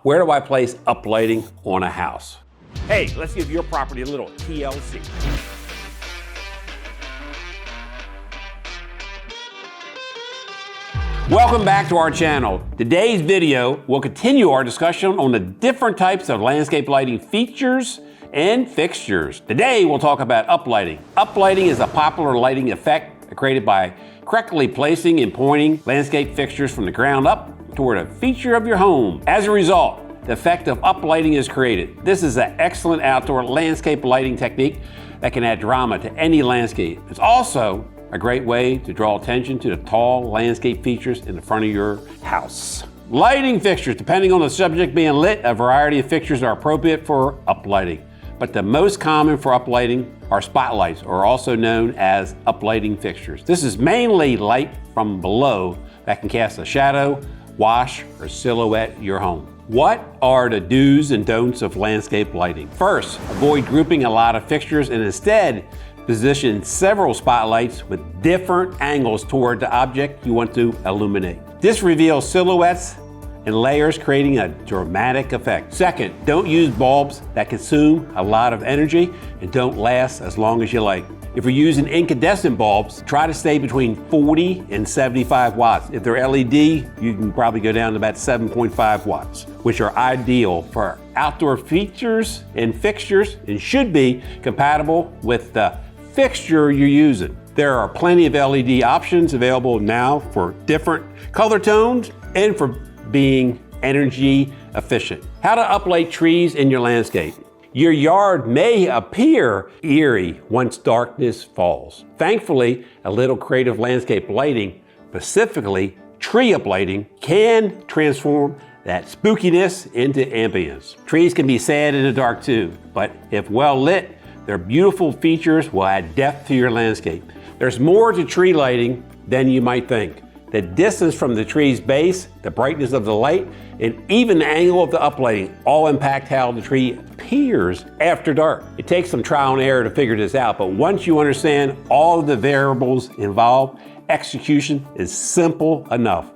Where do I place uplighting on a house? Hey, let's give your property a little TLC. Welcome back to our channel. Today's video will continue our discussion on the different types of landscape lighting features and fixtures. Today we'll talk about uplighting. Uplighting is a popular lighting effect created by correctly placing and pointing landscape fixtures from the ground up toward a feature of your home. As a result, the effect of uplighting is created. This is an excellent outdoor landscape lighting technique that can add drama to any landscape. It's also a great way to draw attention to the tall landscape features in the front of your house. Lighting fixtures. Depending on the subject being lit, a variety of fixtures are appropriate for uplighting. But the most common for uplighting are spotlights, or also known as uplighting fixtures. This is mainly light from below that can cast a shadow, wash, or silhouette your home. What are the do's and don'ts of landscape lighting? First, avoid grouping a lot of fixtures and instead position several spotlights with different angles toward the object you want to illuminate. This reveals silhouettes and layers, creating a dramatic effect. Second, don't use bulbs that consume a lot of energy and don't last as long as you like. If you're using incandescent bulbs, try to stay between 40 and 75 watts. If they're LED, you can probably go down to about 7.5 watts, which are ideal for outdoor features and fixtures and should be compatible with the fixture you're using. There are plenty of LED options available now for different color tones and for being energy efficient. How to uplight trees in your landscape. Your yard may appear eerie once darkness falls. Thankfully, a little creative landscape lighting, specifically tree uplighting, can transform that spookiness into ambience. Trees can be sad in the dark too, but if well lit, their beautiful features will add depth to your landscape. There's more to tree lighting than you might think. The distance from the tree's base, the brightness of the light, and even the angle of the uplighting all impact how the tree appears after dark. It takes some trial and error to figure this out, but once you understand all of the variables involved, execution is simple enough.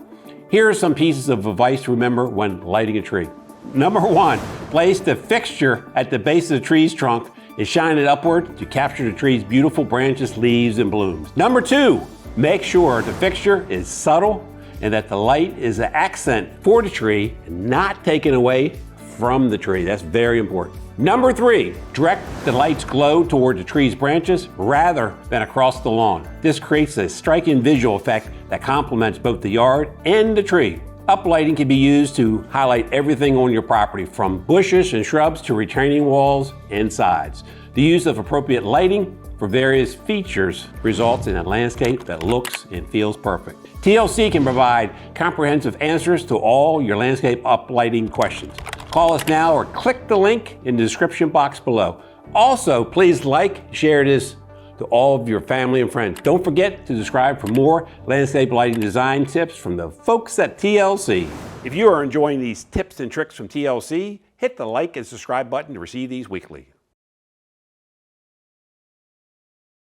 Here are some pieces of advice to remember when lighting a tree. Number one, place the fixture at the base of the tree's trunk and shine it upward to capture the tree's beautiful branches, leaves, and blooms. Number two, make sure the fixture is subtle and that the light is an accent for the tree and not taken away from the tree. That's very important. Number three, direct the light's glow toward the tree's branches rather than across the lawn. This creates a striking visual effect that complements both the yard and the tree. Uplighting can be used to highlight everything on your property, from bushes and shrubs to retaining walls and sides. The use of appropriate lighting for various features results in a landscape that looks and feels perfect. TLC can provide comprehensive answers to all your landscape uplighting questions. Call us now or click the link in the description box below. Also, please share this to all of your family and friends. Don't forget to subscribe for more landscape lighting design tips from the folks at TLC. If you are enjoying these tips and tricks from TLC, hit the like and subscribe button to receive these weekly.